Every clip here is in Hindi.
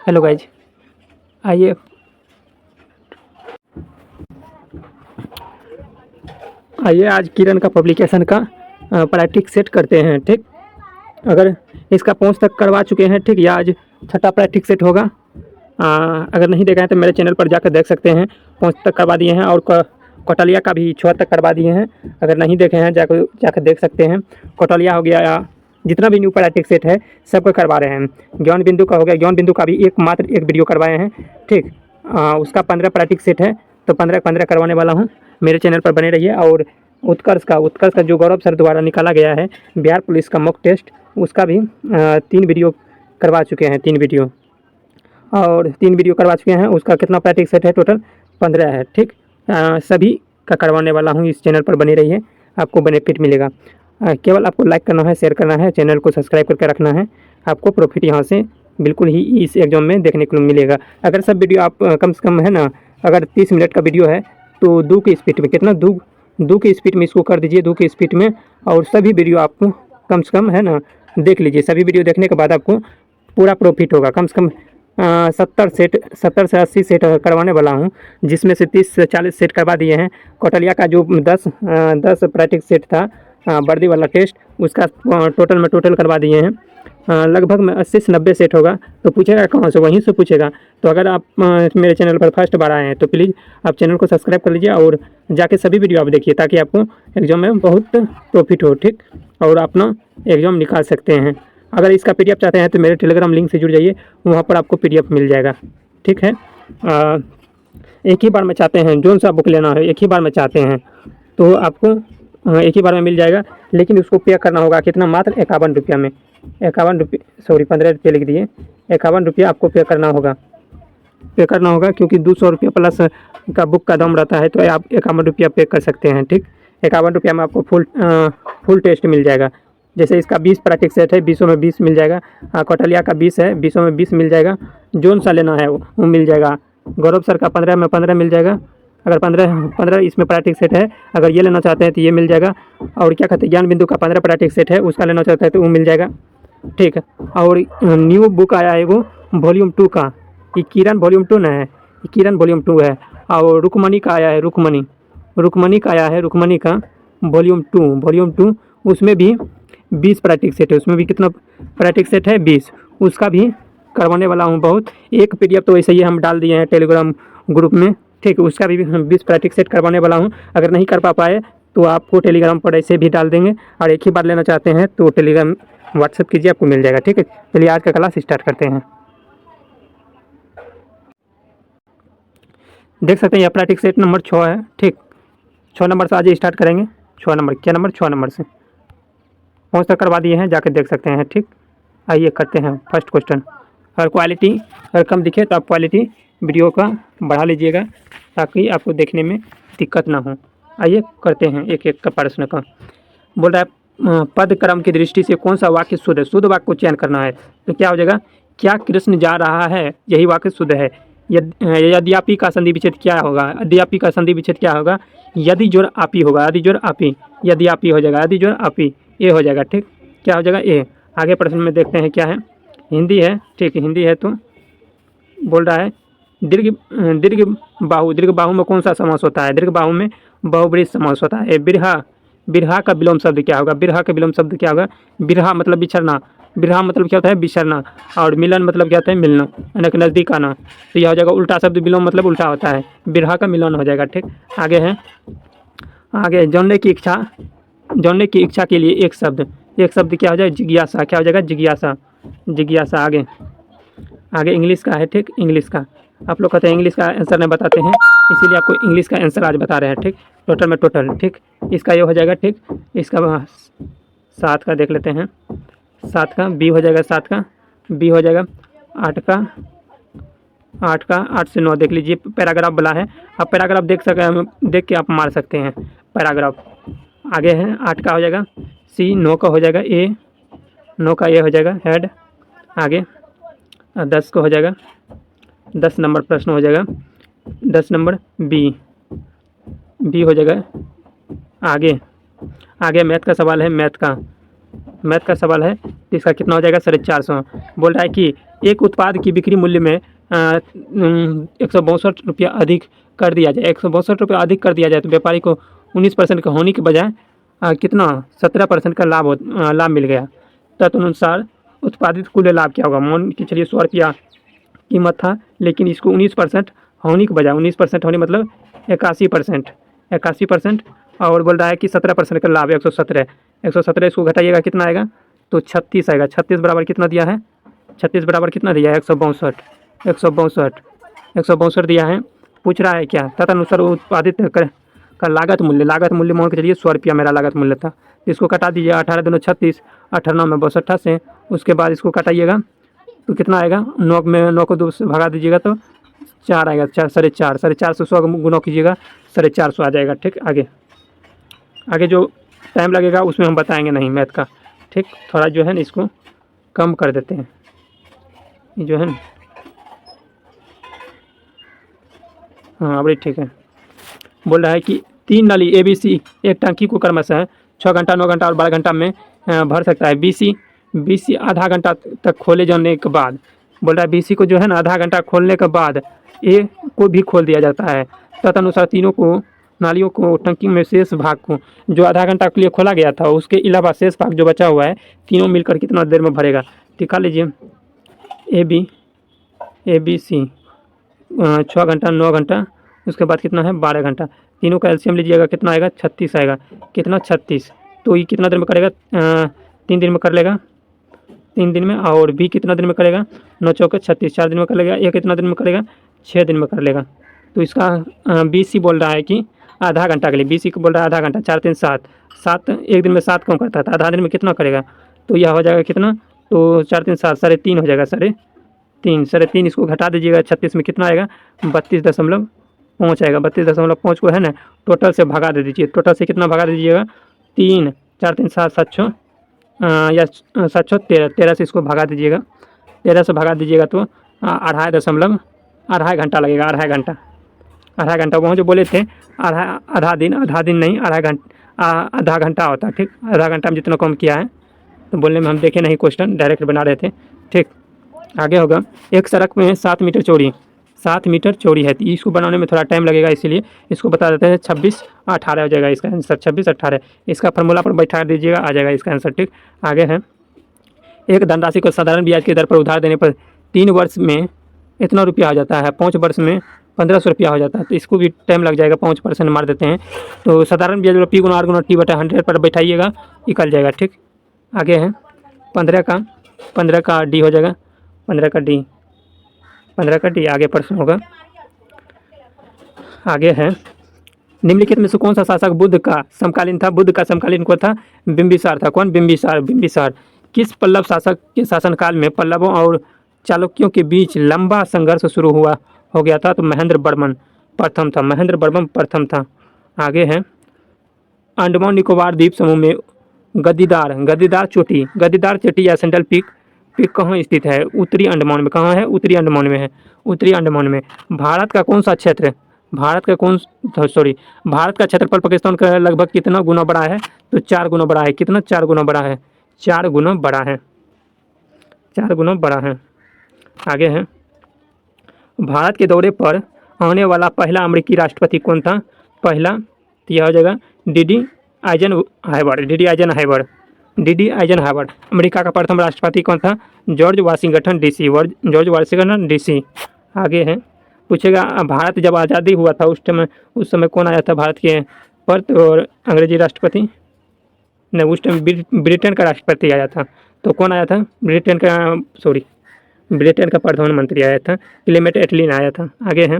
हेलो गाइज, आइए आज किरण का पब्लिकेशन का प्रैक्टिस सेट करते हैं। ठीक, अगर इसका 5 तक करवा चुके हैं, ठीक, या आज छठा प्रैक्टिस सेट होगा। अगर नहीं देखा है तो मेरे चैनल पर जाकर देख सकते हैं। 5 तक करवा दिए हैं और कौटलिया का भी 6 तक करवा दिए हैं। अगर नहीं देखे हैं जाकर देख सकते हैं। कौटलिया हो गया, या जितना भी न्यू प्रैक्टिस सेट है सबको करवा रहे हैं। ज्ञान बिंदु का हो गया, ज्ञान बिंदु का भी मात्र एक वीडियो करवाए हैं। ठीक, उसका 15 प्रैक्टिस सेट है, तो 15 करवाने वाला हूँ। मेरे चैनल पर बने रहिए। और उत्कर्ष का जो गौरव सर द्वारा निकाला गया है बिहार पुलिस का मॉक टेस्ट, उसका भी 3 वीडियो करवा चुके हैं। 3 वीडियो करवा चुके हैं। उसका कितना प्रैक्टिस सेट है? टोटल 15 है। ठीक, सभी का करवाने वाला हूँ। इस चैनल पर बने रहिए, आपको बेनिफिट मिलेगा। केवल आपको लाइक करना है, शेयर करना है, चैनल को सब्सक्राइब करके रखना है। आपको प्रॉफिट यहाँ से बिल्कुल ही इस एग्जाम में देखने को मिलेगा। अगर सब वीडियो आप कम से कम है ना, अगर 30 मिनट का वीडियो है तो 2 की स्पीड में, कितना 2 की स्पीड में इसको कर दीजिए, 2 की स्पीड में। और सभी वीडियो आपको कम से कम है ना देख लीजिए। सभी वीडियो देखने के बाद आपको पूरा प्रॉफिट होगा। कम से कम 70 से 80 सेट करवाने वाला हूँ, जिसमें से 30 से 40 सेट करवा दिए हैं। कौटलिया का जो 10 प्रैक्टिस सेट था, वर्दी वाला टेस्ट, उसका टोटल करवा दिए हैं। लगभग में 80 से 90 सेट होगा। तो पूछेगा कहाँ से? वहीं से पूछेगा। तो अगर आप मेरे चैनल पर फर्स्ट बार आए हैं तो प्लीज़ आप चैनल को सब्सक्राइब कर लीजिए और जाके सभी वीडियो आप देखिए, ताकि आपको एग्जाम में बहुत प्रॉफिट हो। ठीक, और अपना एग्जाम निकाल सकते हैं। अगर इसका PDF चाहते हैं तो मेरे टेलीग्राम लिंक से जुड़ जाइए, वहाँ पर आपको PDF मिल जाएगा। ठीक है, एक ही बार में चाहते हैं, जोन सा बुक लेना है एक ही बार में चाहते हैं तो आपको एक ही बार में मिल जाएगा। लेकिन उसको पे करना होगा कितना? मात्र 51 रुपया में। 51 रुपये, सॉरी 15 रुपये लिख दिए। 51 रुपया आपको पे करना होगा। क्योंकि 200 रुपया प्लस का बुक का दाम रहता है, तो आप 51 रुपया पे कर सकते हैं। ठीक, 51 रुपया में आपको फुल टेस्ट मिल जाएगा। जैसे इसका 20 प्रैक्टिस सेट है, 20 में 20 मिल जाएगा। कौटलिया का 20 है, 20 में 20 मिल जाएगा। जोन सा लेना है वो मिल जाएगा। गौरव सर का 15 में 15 मिल जाएगा। अगर 15 इसमें प्रैक्टिस सेट है, अगर ये लेना चाहते हैं तो ये मिल जाएगा। और क्या कहते हैं, ज्ञान बिंदु का 15 प्रैक्टिस सेट है, उसका लेना चाहते हैं तो वो मिल जाएगा। ठीक है, और न्यू बुक आया है वो वॉल्यूम 2 का। ये किरण वॉल्यूम 2 ना है, ये किरण वॉल्यूम 2 है। और रुकमणी का आया है, रुकमणी का वॉल्यूम 2, उसमें भी 20 प्रैक्टिस सेट है। उसमें भी कितना प्रैक्टिस सेट है? 20। उसका भी करवाने वाला हूँ बहुत। एक PDF तो ऐसे ही हम डाल दिए हैं टेलीग्राम ग्रुप में। ठीक, उसका भी 20 प्रैक्टिस सेट करवाने वाला हूँ। अगर नहीं कर पाए तो आपको टेलीग्राम पर ऐसे भी डाल देंगे। और एक ही बार लेना चाहते हैं तो टेलीग्राम व्हाट्सएप कीजिए, आपको मिल जाएगा। ठीक है, चलिए आज का क्लास स्टार्ट करते हैं। देख सकते हैं यह प्रैक्टिस सेट नंबर 6 है। ठीक, 6 नंबर से आज स्टार्ट करेंगे। 6 नंबर, क्या नंबर? 6 नंबर से 5 तक करवा दिए हैं, जाकर देख सकते हैं। ठीक, आइए करते हैं फर्स्ट क्वेश्चन। अगर कम दिखे तो आप क्वालिटी वीडियो का बढ़ा लीजिएगा, ताकि आपको देखने में दिक्कत ना हो। आइए करते हैं एक एक का प्रश्न का। बोल रहा है पद क्रम की दृष्टि से कौन सा वाक्य शुद्ध है? शुद्ध वाक्य को चयन करना है। तो क्या हो जाएगा? क्या कृष्ण जा रहा है, यही वाक्य शुद्ध है। यद्यपि का संधि विच्छेद क्या होगा? यद्यपि का संधि विच्छेद क्या होगा? यदि जोड़ आपी होगा, यदि जोड़ आपी, यद्यपि हो जाएगा, यदि जोड़ आपी, ये हो जाएगा। ठीक, क्या हो जाएगा? ए। आगे प्रश्न में देखते हैं क्या है। हिंदी है। ठीक, हिंदी है। तो बोल रहा है दीर्घ बाहु में कौन सा समास होता है? दीर्घ बाहु में बहुब्रीहि समास होता है। बिरहा का विलोम शब्द क्या होगा? बिरहा का विलोम शब्द क्या होगा? बिरहा मतलब बिछड़ना। बिरहा मतलब क्या होता है? बिछड़ना। और मिलन मतलब क्या होता है? मिलना, यानी कि नज़दीक आना। तो यह हो जाएगा उल्टा शब्द। विलोम मतलब उल्टा होता है, बिरहा का मिलन हो जाएगा। ठीक, आगे है, आगे जानने की इच्छा के लिए एक शब्द क्या हो जाएगा? जिज्ञासा। क्या हो जाएगा? जिज्ञासा। आगे इंग्लिश का है। ठीक, इंग्लिश का आप लोग कहते हैं इंग्लिश का आंसर नहीं बताते हैं, इसीलिए आपको इंग्लिश का आंसर आज बता रहे हैं। ठीक, टोटल। ठीक, इसका ये हो जाएगा। ठीक, इसका 7 का देख लेते हैं। 7 का बी हो जाएगा। 7 का बी हो जाएगा। 8 का 8 से 9 देख लीजिए। पैराग्राफ वाला है, आप पैराग्राफ देख के आप मार सकते हैं पैराग्राफ। आगे है 8 का हो जाएगा सी, 9 का हो जाएगा ए, 9 का ए हो जाएगा हेड। आगे 10 का हो जाएगा, 10 नंबर प्रश्न हो जाएगा 10 नंबर बी हो जाएगा। आगे मैथ का सवाल है। मैथ का सवाल है, इसका कितना हो जाएगा? 450। बोल रहा है कि एक उत्पाद की बिक्री मूल्य में 162 रुपया अधिक कर दिया जाए, 162 रुपया अधिक कर दिया जाए तो व्यापारी को 19% का होने के बजाय कितना 17% का लाभ मिल गया। तदनुसार उत्पादित कुल लाभ क्या होगा? मान के चलिए 100 रुपया कीमत था, लेकिन इसको 19% होने के बजाय 19% होने मतलब 81% और बोल रहा है कि 17% का लाभ 117 इसको घटाइएगा कितना आएगा? तो 36 आएगा। 36 बराबर कितना दिया है? 36 बराबर कितना दिया है? 162 दिया है। पूछ रहा है क्या? तदनुसार उत्पादित का लागत मूल्य मान के चलिए 100 रुपया मेरा लागत मूल्य था। इसको कटा दीजिए 18 दूनी 36, 18 में 62 से, उसके बाद इसको कटाइएगा तो कितना आएगा? 9 को 2 से भगा दीजिएगा तो 4 आएगा। 4 4.5 से 100 गुना कीजिएगा 450 आ जाएगा। ठीक, आगे जो टाइम लगेगा उसमें हम बताएंगे नहीं मैथ का। ठीक, थोड़ा जो है ना इसको कम कर देते हैं, ये जो है ना, हाँ अभी ठीक है। बोल रहा है कि 3 नाली ABC एक टंकी को क्रमशः 6 घंटा, 9 घंटा और 12 घंटा में भर सकता है। BC आधा घंटा तक खोले जाने के बाद, बोल रहा है BC को जो है ना आधा घंटा खोलने के बाद A को भी खोल दिया जाता है। तदनुसार तीनों को नालियों को टंकी में शेष भाग को जो आधा घंटा के लिए खोला गया था उसके अलावा शेष भाग जो बचा हुआ है तीनों मिलकर कितना देर में भरेगा? टिका लीजिए ABC 6 घंटा, 9 घंटा, उसके बाद कितना है 12 घंटा। तीनों का एलसीएम लीजिएगा कितना आएगा? 36 आएगा। कितना? 36। तो ये कितना देर में करेगा? 3 दिन में कर लेगा, 3 दिन में। और B कितना दिन में करेगा? 9 चौके 36, 4 दिन में कर लेगा। A कितना दिन में करेगा? 6 दिन में कर लेगा। तो इसका BC बोल रहा है कि आधा घंटा के लिए, BC को बोल रहा है आधा घंटा, 4 3 7 एक दिन में 7 कम करता था, आधा दिन में कितना करेगा? तो यह हो जाएगा कितना? तो 4 3 7 3.5 हो जाएगा। 3.5 इसको घटा दीजिएगा 36 में कितना आएगा? 32.5 आएगा। 32.5 को है ना टोटल से भगा दे दीजिए। टोटल से कितना भगा दीजिएगा? 3 4 3 7 7 6 या 7 6 13 से इसको भगा दीजिएगा। 13 से भगा दीजिएगा तो 2.5 घंटा लगेगा। आधा घंटा वहाँ जो बोले थे आधा दिन नहीं, आधा घंटा होता। ठीक, आधा घंटा में जितना कम किया है तो बोलने में हम देखे नहीं, क्वेश्चन डायरेक्ट बना रहे थे। ठीक, आगे होगा। एक सड़क में 7 मीटर चौड़ी है, तो इसको बनाने में थोड़ा टाइम लगेगा, इसीलिए इसको बता देते हैं। 26 18 हो जाएगा इसका आंसर। 26 18 इसका फार्मूला पर बैठा दीजिएगा, आ जाएगा इसका आंसर। ठीक, आगे है। एक धनराशि को साधारण ब्याज की दर पर उधार देने पर 3 वर्ष में इतना रुपया हो जाता है, 5 वर्ष में 1500 रुपया हो जाता है। तो इसको भी टाइम लग जाएगा, 5% मार देते हैं। तो साधारण ब्याज P गुना R गुना T/100 पर बैठाइएगा, निकल जाएगा। ठीक, आगे है 15 का D हो जाएगा, 15 का D आगे प्रश्न होगा। आगे है निम्नलिखित में से कौन सा शासक बुद्ध का समकालीन था? बुद्ध का समकालीन कौन था? बिंबिसार था। कौन? बिंबिसार। किस पल्लव शासक के शासनकाल में पल्लवों और चालुक्यों के बीच लंबा संघर्ष शुरू हो गया था? तो महेंद्र वर्मन प्रथम था। आगे है अंडमान निकोबार द्वीप समूह में गद्दीदार चोटी या सैंडल पीक कहाँ स्थित है? उत्तरी अंडमान में। कहाँ है? उत्तरी अंडमान में है। उत्तरी अंडमान में। भारत का क्षेत्रफल पाकिस्तान का लगभग कितना गुना बड़ा है? तो 4 गुना बड़ा है। कितना? 4 गुना बड़ा है। 4 गुना बड़ा है। आगे है भारत के दौरे पर आने वाला पहला अमेरिकी राष्ट्रपति कौन था? पहला तो यह हो जाएगा डी आइजनहावर। अमेरिका का प्रथम राष्ट्रपति कौन था? George Washington DC. आगे है पूछेगा भारत जब आज़ादी हुआ था उस समय कौन आया था भारत के पर? और अंग्रेजी राष्ट्रपति नहीं, उस टाइम ब्रिटेन का राष्ट्रपति आया था। तो कौन आया था? ब्रिटेन का प्रधानमंत्री आया था, क्लेमेंट एटली आया था। आगे है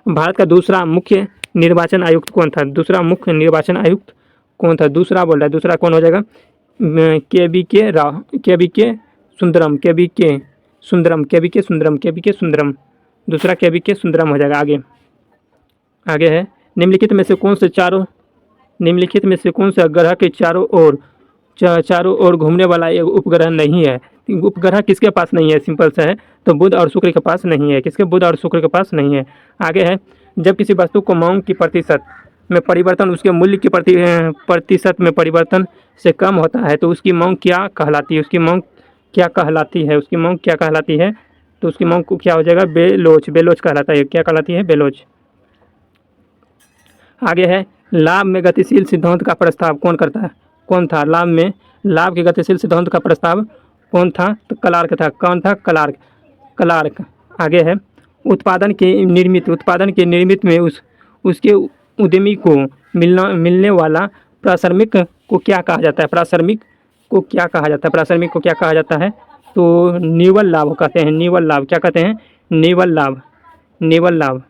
भारत का दूसरा मुख्य निर्वाचन आयुक्त कौन था? दूसरा बोल रहा है, दूसरा कौन हो जाएगा? के सुंदरम। दूसरा के सुंदरम हो जाएगा। आगे है निम्नलिखित में से कौन से ग्रह के चारों ओर घूमने वाला एक उपग्रह नहीं है? उपग्रह किसके पास नहीं है? सिंपल सा है, तो बुध और शुक्र के पास नहीं है। किसके? बुध और शुक्र के पास नहीं है। आगे है जब किसी वस्तु को मांग की प्रतिशत में परिवर्तन उसके मूल्य की प्रतिशत में परिवर्तन से कम होता है तो उसकी मांग क्या कहलाती है? तो उसकी मांग को क्या हो जाएगा, बेलोच। बेलोच कहलाता है, क्या कहलाती है, बेलोच। आगे है, लाभ में गतिशील सिद्धांत का प्रस्ताव कौन करता है, कौन था। लाभ के गतिशील सिद्धांत का प्रस्ताव कौन था, तो क्लार्क था। कौन था, क्लार्क। क्लार्क। आगे है, उत्पादन के निर्मित में उसके उद्यमी को मिलने वाला प्रासंगिक को क्या कहा जाता है, प्रासंगिक को क्या कहा जाता है, प्रासंगिक को क्या कहा जाता है, तो निव्वल लाभ कहते हैं। निव्वल लाभ क्या कहते हैं, निव्वल लाभ। निव्वल लाभ।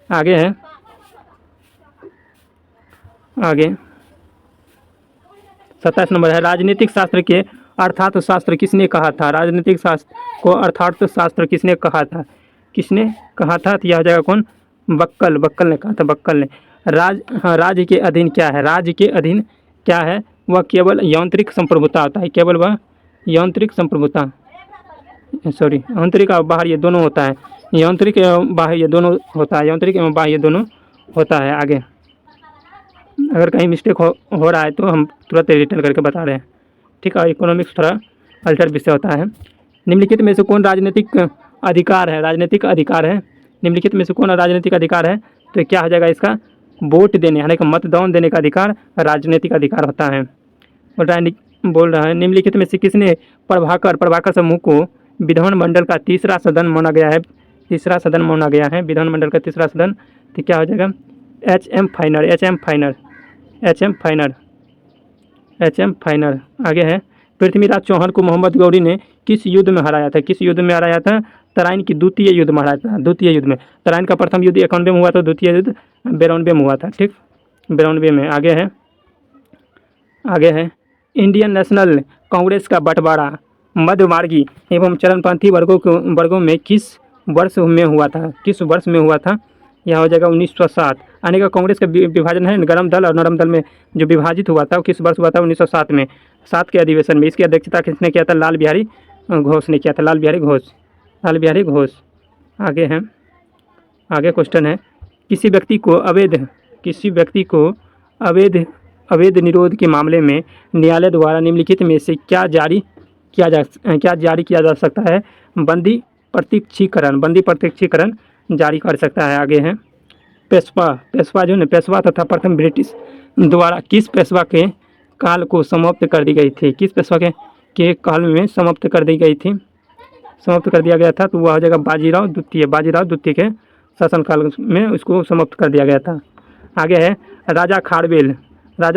आगे है, आगे 27 नंबर है, राजनीतिक शास्त्र के अर्थात शास्त्र किसने कहा था। राजनीतिक शास्त्र को अर्थात शास्त्र किसने कहा था, किसने कहा था, तो यह हो जाएगा कौन, बक्कल। बक्कल ने कहा था, बक्कल ने। राज्य के अधीन क्या है, राज्य के अधीन क्या है, वह केवल यांत्रिक संप्रभुता होता है। केवल वह यांत्रिक संप्रभुता, सॉरी, आंतरिक और बाहर ये दोनों होता है। यांत्रिक एवं बाह्य ये दोनों होता है, यांत्रिक एवं बाह्य दोनों होता है। आगे अगर कहीं मिस्टेक हो रहा है तो हम तुरंत रिटर्न करके बता रहे हैं, ठीक है। इकोनॉमिक्स थोड़ा अल्टर विषय होता है। निम्नलिखित में से कौन राजनीतिक अधिकार है, राजनीतिक अधिकार है, निम्नलिखित में से कौन राजनीतिक अधिकार है, तो क्या हो जाएगा इसका, वोट देने यानी कि मतदान देने का अधिकार राजनीतिक अधिकार होता है। बोल रहा है, निम्नलिखित में से किसने प्रभाकर समूह को विधानमंडल का तीसरा सदन माना गया है, तीसरा सदन माना गया है, विधानमंडल का तीसरा सदन, तो क्या हो जाएगा, एच.एम. फाइनर। एच.एम. फाइनर। एच.एम. फाइनर। एच.एम. फाइनर। आगे है, पृथ्वीराज चौहान को मोहम्मद गौरी ने किस युद्ध में हराया था, किस युद्ध में हराया था, तराइन की द्वितीय युद्ध में हराया था। द्वितीय युद्ध में, तराइन का प्रथम युद्ध 91 में हुआ था, द्वितीय युद्ध 92 में हुआ था, ठीक, 92 में। आगे है, आगे है, इंडियन नेशनल कांग्रेस का बंटवारा मध्यमार्गी एवं चरणपंथी वर्गों में किस वर्ष में हुआ था, किस वर्ष में हुआ था, यह हो जाएगा 1907। आने का कांग्रेस का विभाजन है, गरम दल और नरम दल में जो विभाजित हुआ था वो किस वर्ष हुआ था, 1907 में, 7 के अधिवेशन में। इसकी अध्यक्षता किसने किया था, लाल बिहारी घोष ने किया था, लाल बिहारी घोष। लाल बिहारी घोष। आगे है, आगे क्वेश्चन है, किसी व्यक्ति को अवैध निरोध के मामले में न्यायालय द्वारा निम्नलिखित में से क्या जारी किया जा सकता है, बंदी प्रत्यक्षीकरण जारी कर सकता है। आगे है, पेशवा जो है, पेशवा तथा प्रथम ब्रिटिश द्वारा किस पेशवा के काल को समाप्त कर दी गई थी, किस पेशवा के काल में समाप्त कर दी गई थी, समाप्त कर दिया गया था, तो वह हो जाएगा बाजीराव द्वितीय के शासनकाल में उसको समाप्त कर दिया गया था। आगे है, राजा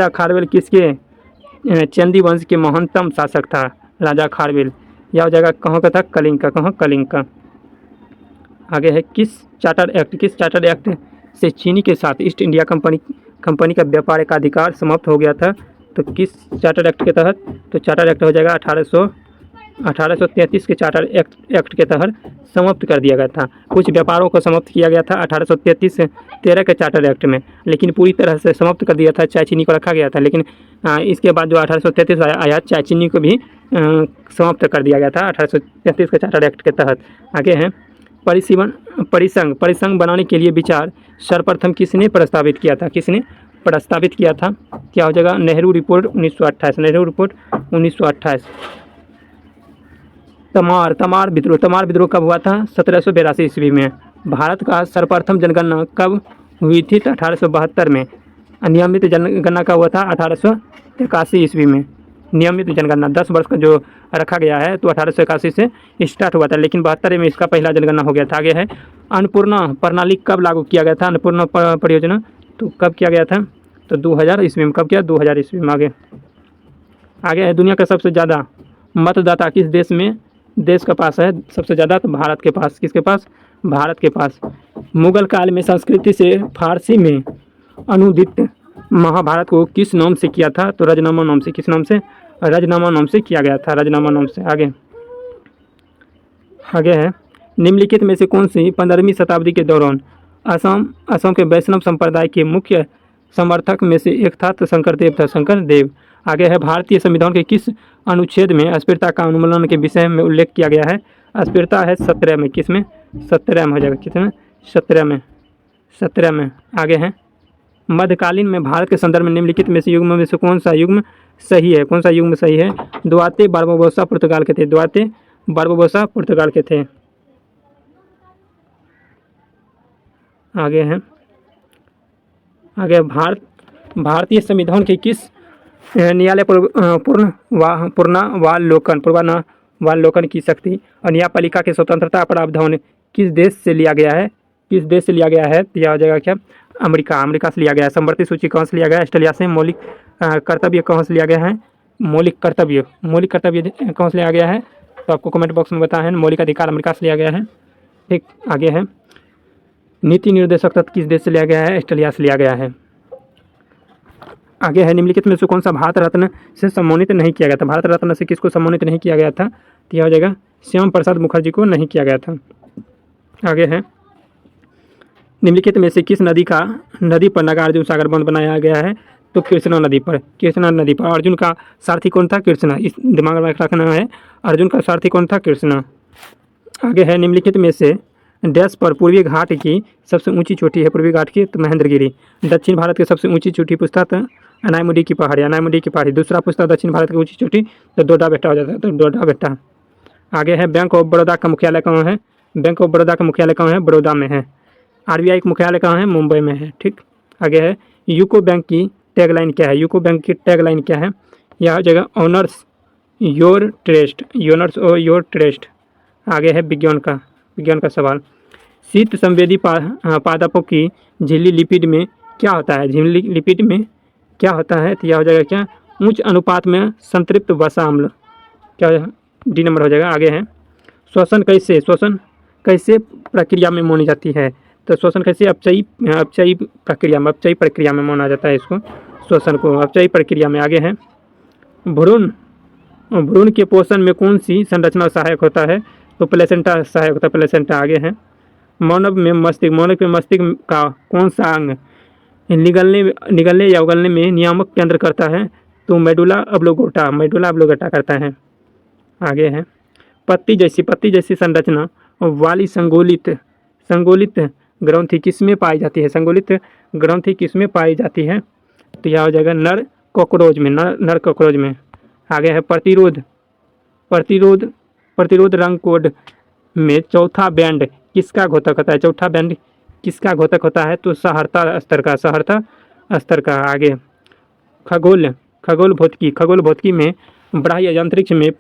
खारवेल किसके चंदी वंश के महानतम शासक था, राजा खारवेल। यह हो जाएगा कहाँ का था, कलिंग का। आगे है, किस चार्टर एक्ट से चीनी के साथ ईस्ट इंडिया कंपनी का व्यापार का अधिकार समाप्त हो गया था, तो किस चार्टर एक्ट के तहत, तो चार्टर एक्ट हो जाएगा 1833 के चार्टर एक्ट के तहत समाप्त कर दिया गया था। कुछ व्यापारों को समाप्त किया गया था 1833-13 के चार्टर एक्ट में, लेकिन पूरी तरह से समाप्त कर दिया था, चाय चीनी को रखा गया था, लेकिन इसके बाद जो 1833 आया, चाय चीनी को भी समाप्त कर दिया गया था 1833 के चार्टर एक्ट के तहत। आगे है, परिसंघ बनाने के लिए विचार सर्वप्रथम किसने प्रस्तावित किया था, क्या हो जाएगा, नेहरू रिपोर्ट 1928। तमार विद्रोह कब हुआ था, 1782 ईस्वी में। भारत का सर्वप्रथम जनगणना कब हुई थी, तो 1872 में। नियमित जनगणना कब हुआ था, 1881 ईस्वी में। नियमित जनगणना 10 वर्ष का जो रखा गया है, तो 1881 से स्टार्ट हुआ था, लेकिन 72 में इसका पहला जनगणना हो गया था। आगे है, अन्नपूर्णा प्रणाली कब लागू किया गया था, अन्नपूर्णा परियोजना तो कब किया गया था, तो 2000 ईस्वी में। कब किया, 2000 ईस्वी में। आगे है, दुनिया का सबसे ज़्यादा मतदाता किस देश का पास है, सबसे ज़्यादा, तो भारत के पास। किसके पास, भारत के पास। मुगल काल में संस्कृति से फारसी में अनुदित महाभारत को किस नाम से किया था, तो रजनामा नाम से। किस नाम से, रजनामा नाम से किया गया था, रजनामा नाम से। आगे है, निम्नलिखित में से कौन सी 15वीं शताब्दी के दौरान असम के वैष्णव संप्रदाय के मुख्य समर्थक में से एक था, तो शंकरदेव। आगे है, भारतीय संविधान के किस अनुच्छेद में अस्पृश्यता का उन्मूलन के विषय में उल्लेख किया गया है, अस्पृश्यता है 17 में। किस में, 17 में हो जाएगा, किसमें, 17 में। आगे है, मध्यकालीन में भारत के संदर्भ में निम्नलिखित में से युग्म में से कौन सा युग्म सही है, द्वाते बारबोसा पुर्तगाल के थे, द्वाते बारबोसा पुर्तगाल के थे। आगे है भारतीय संविधान के किस न्यायालय पूर्वानुवालोकन की शक्ति और न्यायपालिका की स्वतंत्रता प्रावधान किस देश से लिया गया है? तो यह हो जाएगा क्या? अमेरिका से लिया गया है। समवर्ती सूची कहाँ से लिया गया है? ऑस्ट्रेलिया से। मौलिक कर्तव्य कहाँ से लिया गया है? मौलिक कर्तव्य कहाँ से लिया गया है? तो आपको कमेंट बॉक्स में बताएं। मौलिक अधिकार अमेरिका से लिया गया है। ठीक, आगे है नीति निर्देशक तत्व किस देश से लिया गया है? ऑस्ट्रेलिया से लिया गया है। आगे है निम्नलिखित में से कौन सा भारत रत्न से सम्मानित नहीं किया गया था? भारत रत्न से किसको सम्मानित नहीं किया गया था? तो यह हो जाएगा श्याम प्रसाद मुखर्जी को नहीं किया गया था। आगे है निम्नलिखित में से किस नदी पर नागार्जुन सागर बांध बनाया गया है? तो कृष्णा नदी पर। अर्जुन का सारथी कौन था? कृष्णा। इस दिमाग में रखना है, अर्जुन का सारथी कौन था? कृष्णा। आगे है निम्नलिखित में से डैश पर पूर्वी घाट की सबसे ऊंची चोटी है? पूर्वी घाट की तो महेंद्रगिरी। दक्षिण भारत की सबसे ऊंची चोटी पूछता था अनायमुडी की पहाड़ी। दूसरा पूछता दक्षिण भारत की ऊंची चोटी तो डोडा बेटा हो जाता है, तो डोडा बेटा। आगे है बैंक ऑफ बड़ौदा का मुख्यालय कहाँ है? बड़ौदा में है। आरबीआई का मुख्यालय कहाँ है? मुंबई में है। ठीक, आगे है यूको बैंक की टैगलाइन क्या है? यह हो जाएगा ऑनर्स योर ट्रस्ट। आगे है विज्ञान का सवाल। शीत संवेदी पादपों की झिल्ली लिपिड में क्या होता है? तो यह हो जाएगा क्या? उच्च अनुपात में संतृप्त वसा अम्ल। क्या डी नंबर हो जाएगा। आगे है श्वसन कैसे प्रक्रिया में मानी जाती है? तो श्वसन कैसे? अपचयी प्रक्रिया में माना जाता है इसको, श्वसन को अपचयी प्रक्रिया में। आगे है भ्रूण के पोषण में कौन सी संरचना सहायक होता है? तो प्लेसेंटा सहायक होता है, प्लेसेंटा। आगे है मानव में मस्तिष्क का कौन सा अंग निगलने या उगलने में नियामक केंद्र करता है? तो मेडुला ऑब्लोंगेटा करता है। आगे है पत्ती जैसी संरचना वाली संगोलित ग्रंथि किसमें पाई जाती है? तो यह हो जाएगा नर कॉकरोच में। आगे है प्रतिरोध रंग कोड में चौथा बैंड किसका घोतक होता है? तो सहरता स्तर का। आगे खगोल भौतिकी में बाह्य अंतरिक्ष में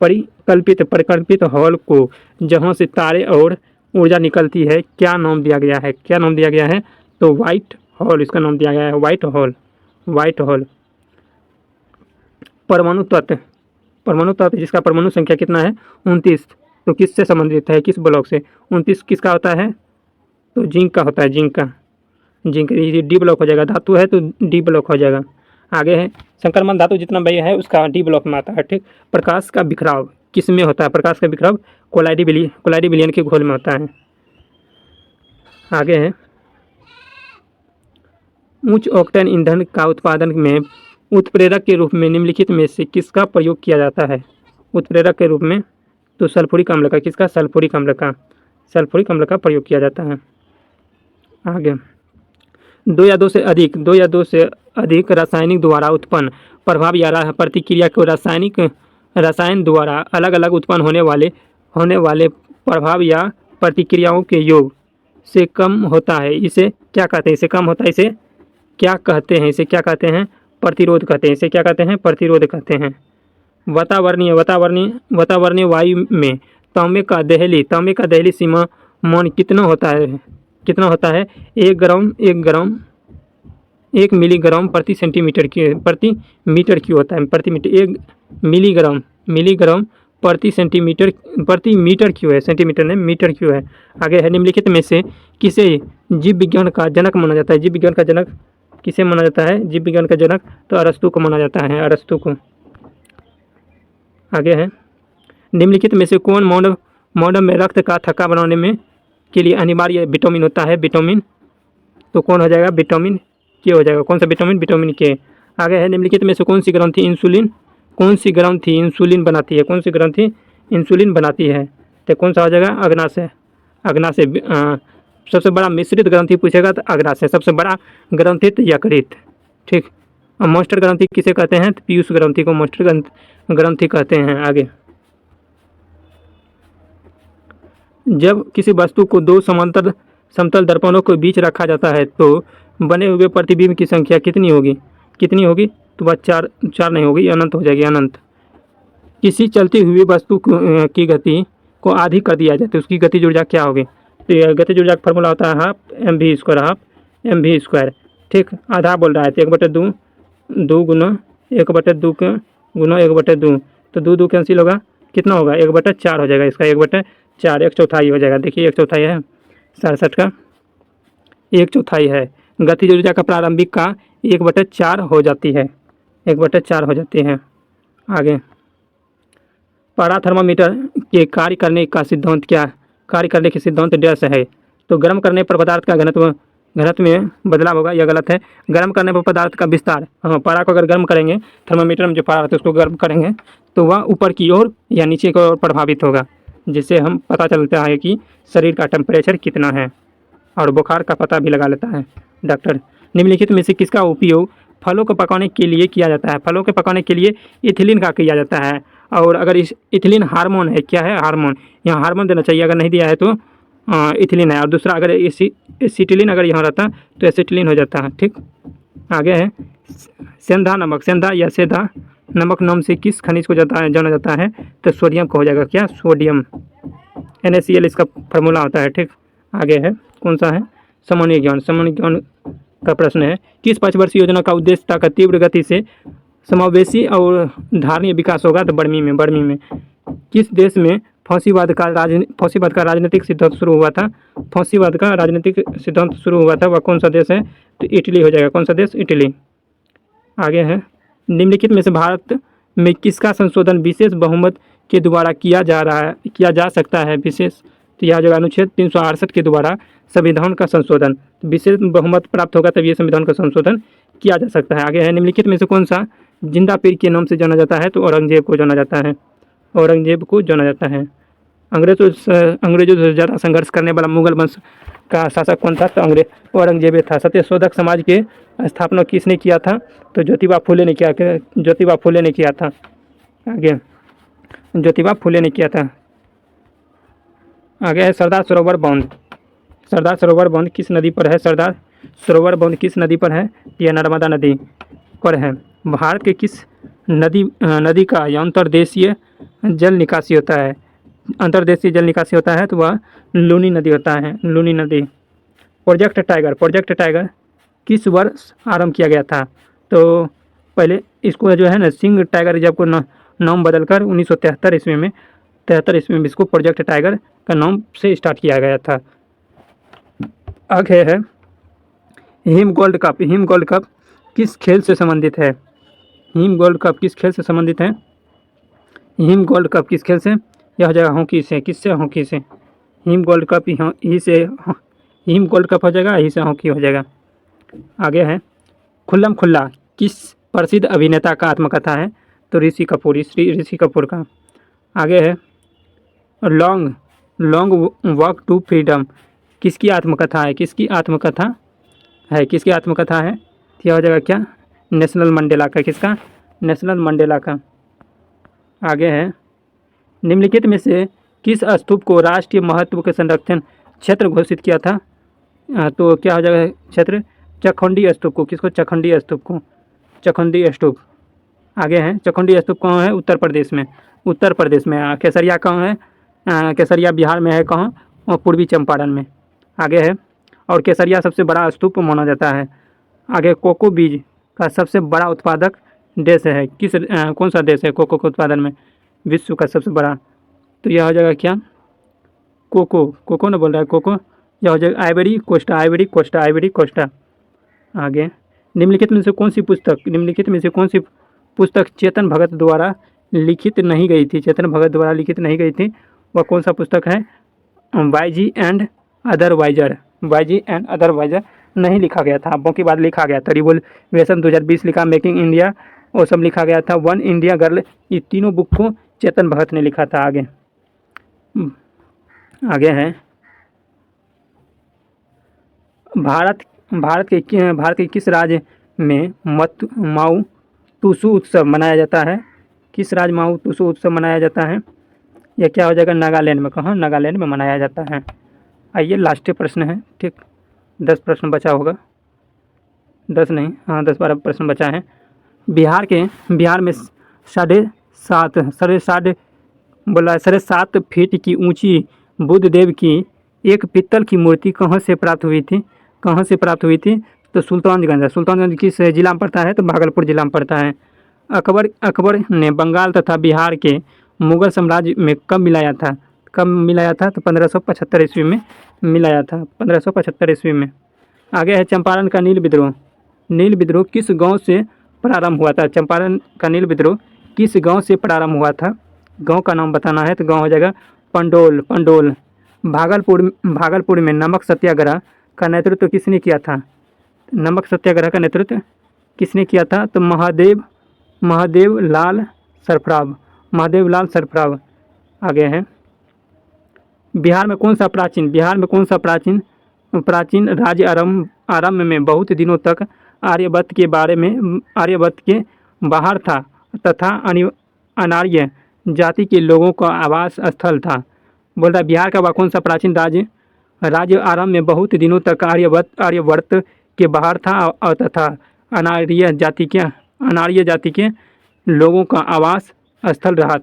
परिकल्पित हॉल को जहां से तारे और ऊर्जा निकलती है क्या नाम दिया गया है? तो व्हाइट होल, इसका नाम दिया गया है व्हाइट होल। परमाणु तत्व जिसका परमाणु संख्या कितना है? 29। तो किससे संबंधित है? किस ब्लॉक से? 29 किसका होता है? तो जिंक का होता है, जिंक डी ब्लॉक हो जाएगा। धातु है तो डी ब्लॉक हो जाएगा। आगे है संक्रमण धातु जितना बड़ी है उसका डी ब्लॉक में आता है। ठीक, प्रकाश का बिखराव किस में होता है? प्रकाश का बिखराव कोलाइडी विलयन के घोल में होता है। आगे है उच्च ऑक्टेन ईंधन का उत्पादन में उत्प्रेरक के रूप में निम्नलिखित में से किसका प्रयोग किया जाता है? उत्प्रेरक के रूप में तो सल्फ्यूरिक अम्ल का। किसका? सल्फ्यूरिक अम्ल का प्रयोग किया जाता है। आगे दो या दो से अधिक रासायनिक द्वारा उत्पन्न प्रभाव या प्रतिक्रिया को रसायन द्वारा अलग अलग उत्पन्न होने वाले प्रभाव या प्रतिक्रियाओं के योग से कम होता है। इसे क्या कहते हैं? इसे क्या कहते हैं? प्रतिरोध कहते हैं। वातावरणीय वायु में तांबे का दहली सीमा मान कितना होता है? 1 मिलीग्राम प्रति मीटर क्यूब होता है। 1 मिलीग्राम प्रति मीटर क्यूब है, सेंटीमीटर नहीं मीटर क्यूब है। आगे है निम्नलिखित में से किसे जीव विज्ञान का जनक माना जाता है? जीव विज्ञान का जनक किसे माना जाता है? जीव विज्ञान का जनक तो अरस्तु को माना जाता है, अरस्तु को। आगे है निम्नलिखित में से कौन मानव में रक्त का थक्का बनाने में के लिए अनिवार्य विटामिन होता है? विटामिन तो कौन हो जाएगा? विटामिन के हो जाएगा। कौन सा विटामिन के। आगे है निम्नलिखित में से कौन सी ग्रंथि इंसुलिन बनाती है? तो कौन सा हो जाएगा? अग्नाशय। सबसे बड़ा मिश्रित ग्रंथि पूछेगा तो अग्नाशय सबसे बड़ा ग्रंथि तो यकृत। ठीक, और मोस्टर ग्रंथि किसे कहते हैं? तो पीयूष ग्रंथि को मोस्टर ग्रंथि कहते हैं। आगे जब किसी वस्तु को दो समांतर समतल दर्पणों के बीच रखा जाता है तो बने हुए प्रतिबिंब की संख्या कितनी होगी? कितनी होगी? तो वह चार चार नहीं होगी, अनंत हो जाएगी, अनंत। किसी चलती हुई वस्तु की गति को आधी कर दिया जाए तो उसकी गतिज ऊर्जा क्या होगी? तो यह गतिज ऊर्जा का फॉर्मूला होता है half m v square, half m v square. ठीक, आधा बोल रहा है तो 1/2 2 गुना 1/2 के गुना 1/2, तो 2 कैंसिल होगा, कितना होगा? 1/4 हो जाएगा इसका, 1/4, 1/4 हो जाएगा। देखिए 1/4 है 67 का, 1/4 है। गतिज ऊर्जा का प्रारंभिक का 1/4 हो जाती है, 1/4 हो जाती है। आगे, पारा थर्मामीटर के कार्य करने का सिद्धांत क्या? कार्य करने के सिद्धांत डैश है। तो गर्म करने पर पदार्थ का घनत्व में बदलाव होगा, यह गलत है। गर्म करने पर पदार्थ का विस्तार, हाँ, पारा को अगर गर्म करेंगे, थर्मामीटर में जो पारा रहता है उसको गर्म करेंगे तो वह ऊपर की ओर या नीचे की ओर प्रभावित होगा, जिससे हम पता चलता है कि शरीर का टेम्परेचर कितना है, और बुखार का पता भी लगा लेता है डॉक्टर। निम्नलिखित में से किसका उपयोग फलों को पकाने के लिए किया जाता है? फलों को पकाने के लिए इथिलीन का किया जाता है। और अगर इस इथिलीन हार्मोन है, क्या है? हार्मोन, यहाँ हार्मोन देना चाहिए, अगर नहीं दिया है तो इथिलीन है। और दूसरा अगर एसिटिलीन अगर यहाँ रहता तो एसिटिलीन हो जाता है। ठीक, आगे है सेंधा नमक, सेंधा या सेंधा नमक नाम से किस खनिज को जाना जाता है? तो सोडियम को हो जाएगा, क्या? सोडियम, NaCl इसका फार्मूला होता है। ठीक, आगे है कौन सा है? सामान्य ज्ञान, सामान्य ज्ञान का प्रश्न है, किस 5 वर्षीय योजना का उद्देश्य था कि तीव्र गति से समावेशी और धारणीय विकास होगा? तो बर्मी में। किस देश में फांसीवाद का राजनीतिक सिद्धांत शुरू हुआ था? फांसीवाद का राजनीतिक सिद्धांत शुरू हुआ था, वह कौन सा देश है? तो इटली हो जाएगा। कौन सा देश? इटली। आगे है, निम्नलिखित में से भारत में किसका संशोधन विशेष बहुमत के द्वारा किया जा सकता है? विशेष, तो यह जो अनुच्छेद 368 के द्वारा संविधान का संशोधन, विशेष बहुमत प्राप्त होगा तब ये संविधान का संशोधन किया जा सकता है। आगे है, निम्नलिखित में से कौन सा जिंदा पीर के नाम से जाना जाता है? तो औरंगजेब को जाना जाता है, औरंगजेब को जाना जाता है। अंग्रेजों से ज़्यादा संघर्ष करने वाला मुगल वंश का शासक कौन था? तो औरंगजेब था। सत्यशोधक समाज के स्थापना किसने किया था? तो ज्योतिबा फुले ने किया था। आगे, ज्योतिबा फुले ने किया था। आगे है सरदार सरोवर बांध, सरदार सरोवर बांध किस नदी पर है? सरदार सरोवर बांध किस नदी पर है? यह नर्मदा नदी पर है। भारत के किस नदी का अंतर्देशीय जल निकासी होता है? अंतर्देशीय जल निकासी होता है तो वह लूनी नदी होता है, लूनी नदी। प्रोजेक्ट टाइगर किस वर्ष आरंभ किया गया था? तो पहले इसको जो है ना सिंह टाइगर रिजर्व को नाम बदलकर 1973 ईस्वी में इसको प्रोजेक्ट टाइगर का नाम से स्टार्ट किया गया था। आगे है हिम गोल्ड कप किस खेल से संबंधित है? हिम गोल्ड कप किस खेल से संबंधित है? हिम गोल्ड कप किस खेल से? यह हो जाएगा हॉकी से। किससे? हॉकी से। Him gold cup him gold cup हो जाएगा, यही से हॉकी हो जाएगा। आगे है खुल्लम खुल्ला किस प्रसिद्ध अभिनेता का आत्मकथा है? तो ऋषि कपूर का। आगे है लॉन्ग वॉक टू फ्रीडम किसकी आत्मकथा है? किसकी आत्मकथा है? यह हो जाएगा क्या? नेशनल मंडेला का। किसका? नेशनल मंडेला का। आगे है निम्नलिखित में से किस स्तूप को राष्ट्रीय महत्व के संरक्षण क्षेत्र घोषित किया था? तो क्या हो जाएगा क्षेत्र? चखंडी स्तूप को। किसको? चखंडी स्तूप को, चखंडी स्तूप। आगे है चखंडी स्तूप कहाँ है? उत्तर प्रदेश में। केसरिया कहाँ है? केसरिया बिहार में है। कहाँ? और पूर्वी चंपारण में। आगे है और केसरिया सबसे बड़ा स्तूप माना जाता है। आगे कोको बीज का सबसे बड़ा उत्पादक देश है कौन सा देश है कोको के उत्पादन में? विश्व का सबसे बड़ा। तो यह हो जाएगा क्या? कोको ना बोल रहा है, कोको। यह हो जाएगा आइवरी कोस्टा। आगे निम्नलिखित में से कौन सी पुस्तक चेतन भगत द्वारा लिखित नहीं गई थी? वह कौन सा पुस्तक है? वाईजी एंड अदर वाइजर नहीं लिखा गया था, बाकी बाद लिखा गया था। रिवोल्यूशन 2020 लिखा, मेकिंग इंडिया वो सब लिखा गया था। वन इंडिया गर्ल, ये तीनों बुक को चेतन भगत ने लिखा था। आगे है भारत के किस राज्य में माऊ टूसू उत्सव मनाया जाता है? किस राज्य माऊ टूसू उत्सव मनाया जाता है? यह क्या हो जाएगा, नागालैंड में। कहाँ, नागालैंड में मनाया जाता है। आइए लास्ट प्रश्न है, ठीक, 10 प्रश्न बचा होगा, 10 नहीं, हाँ 10-12 प्रश्न बचा है। बिहार में साढ़े सात फीट की ऊंची बुद्ध देव की एक पीतल की मूर्ति कहाँ से प्राप्त हुई थी? कहाँ से प्राप्त हुई थी? तो सुल्तानगंज किस जिला में पड़ता है? तो भागलपुर जिला में पड़ता है। अकबर ने बंगाल तथा बिहार के मुगल साम्राज्य में कब मिलाया था? कब मिलाया था? तो 1575 ईस्वी में मिलाया था, 1575 ईस्वी में। आगे है चंपारण का नील विद्रोह। नील विद्रोह किस गांव से प्रारंभ हुआ था? चंपारण का नील विद्रोह किस गांव से प्रारंभ हुआ था? गांव का नाम बताना है, तो गांव हो जाएगा पंडोल। भागलपुर में नमक सत्याग्रह का नेतृत्व किसने किया था? नमक सत्याग्रह का नेतृत्व किसने किया था? तो महादेव लाल सरफराव। आगे है बिहार में कौन सा प्राचीन राज्य आरंभ में बहुत दिनों तक आर्यभट्ट के बाहर था तथा अनार्य जाति के लोगों का आवास स्थल था। बोल रहा है बिहार का वह कौन सा प्राचीन राज्य आरंभ में बहुत दिनों तक आर्यभट्ट के बाहर था और तथा अनार्य जाति के लोगों का आवास स्थल रहा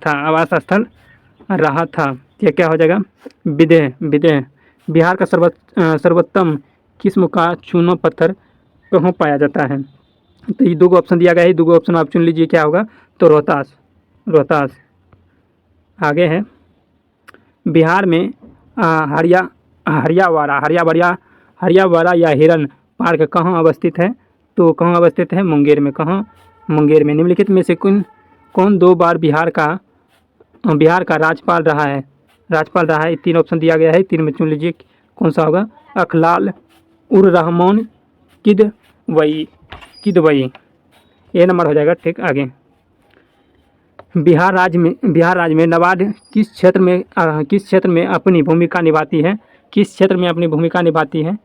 था। ये क्या हो जाएगा? विदेह। बिहार का सर्वोत्तम किस्म का चूना पत्थर कहाँ पाया जाता है? तो ये 2 ऑप्शन दिया गया है, 2 ऑप्शन आप चुन लीजिए, क्या होगा? तो रोहतास। आगे है बिहार में हरियावाड़ा या हिरन पार्क कहाँ अवस्थित है? तो कहाँ अवस्थित है? मुंगेर में। कहाँ? मुंगेर में। निम्नलिखित में से कौन 2 बार बिहार का राज्यपाल रहा है? 3 ऑप्शन दिया गया है, 3 में चुन लीजिए कौन सा होगा? अखलाल उर रहमान किदवई। ये नंबर हो जाएगा, ठीक। आगे बिहार राज्य में नबार्ड किस क्षेत्र में अपनी भूमिका निभाती है?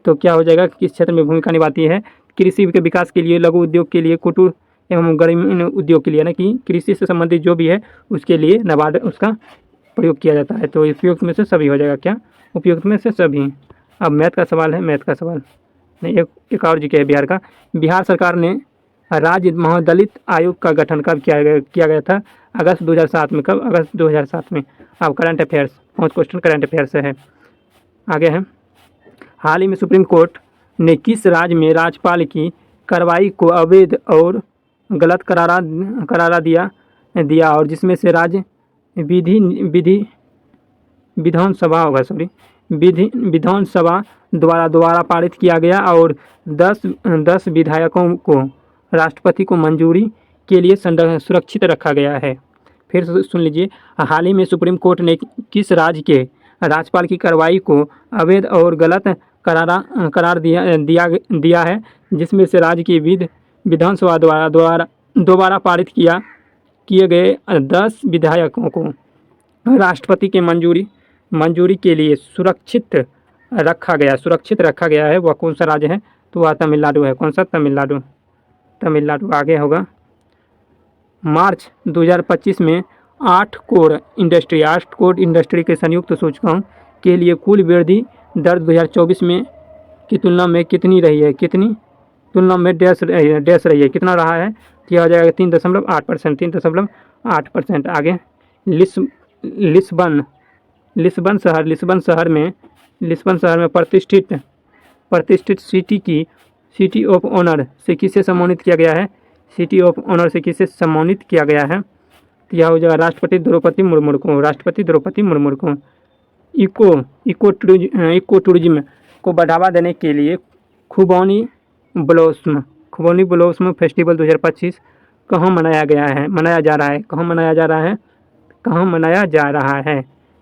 तो क्या हो जाएगा? किस क्षेत्र में भूमिका निभाती है? कृषि के विकास के लिए, लघु उद्योग के लिए, कुटीर एवं ग्रामीण उद्योग के लिए, ना कि कृषि से संबंधित जो भी है उसके लिए नबार्ड उसका प्रयोग किया जाता है। तो उपयुक्त में से सभी हो जाएगा। क्या? उपयुक्त में से सभी। अब मैथ का सवाल नहीं, एक और जीके है बिहार का। बिहार सरकार ने राज्य महादलित आयोग का गठन कब किया गया था? अगस्त 2007 में। कब? अगस्त 2007 में। अब current affairs, 5 question current affairs से है। आगे है हाल ही में सुप्रीम कोर्ट ने किस राज्य में राज्यपाल की कार्रवाई को अवैध और गलत करारा दिया और जिसमें से राज्य विधानसभा द्वारा पारित किया गया और 10 विधायकों को राष्ट्रपति को मंजूरी के लिए सुरक्षित रखा गया है। फिर सुन लीजिए, हाल ही में सुप्रीम कोर्ट ने किस राज्य के राज्यपाल की कार्रवाई को अवैध और गलत करार दिया है जिसमें से राज्य की विधानसभा द्वारा दोबारा पारित किए गए 10 विधायकों को राष्ट्रपति के मंजूरी के लिए सुरक्षित रखा गया है। वह कौन सा राज्य है? तो वह तमिलनाडु है। कौन सा? तमिलनाडु। आगे होगा मार्च 2025 में 8 कोर इंडस्ट्री के संयुक्त सूचकांक के लिए कुल वृद्धि दर 2024 में की तुलना में कितनी रही है? डैश रही है, कितना रहा है? यह हो जाएगा 3.8%। आगे लिस्बन शहर में प्रतिष्ठित सिटी ऑफ ऑनर से किसे सम्मानित किया गया है? तो यह हो जाएगा राष्ट्रपति द्रौपदी मुर्मू को। इको टूरिज्म को बढ़ावा देने के लिए खुबानी ब्लॉसम फेस्टिवल 2025 कहाँ मनाया जा रहा है?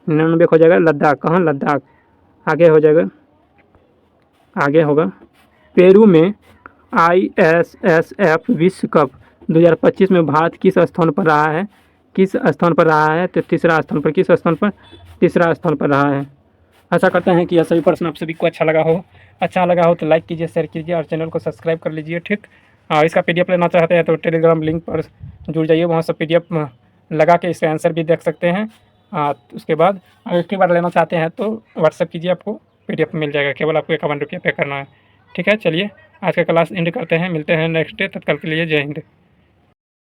99 हो जाएगा लद्दाख। कहाँ? लद्दाख। आगे होगा पेरू में ISSF विश्व कप 2025 में भारत किस स्थान पर रहा है? तो तीसरा स्थान पर रहा है। आशा करते हैं कि यह सभी प्रश्न आप सभी को अच्छा लगा हो तो लाइक कीजिए, शेयर कीजिए और चैनल को सब्सक्राइब कर लीजिए, ठीक। इसका PDF लेना चाहते हैं तो टेलीग्राम लिंक पर जुड़ जाइए, वहाँ से PDF लगा के इसका आंसर भी देख सकते हैं। उसके बाद अगर इसके बाद लेना चाहते हैं तो व्हाट्सएप कीजिए, आपको PDF मिल जाएगा। केवल आपको 51 रुपये पे करना है। ठीक है, चलिए आज का क्लास एंड करते हैं, मिलते हैं नेक्स्ट डे। तब तक के लिए जय हिंद।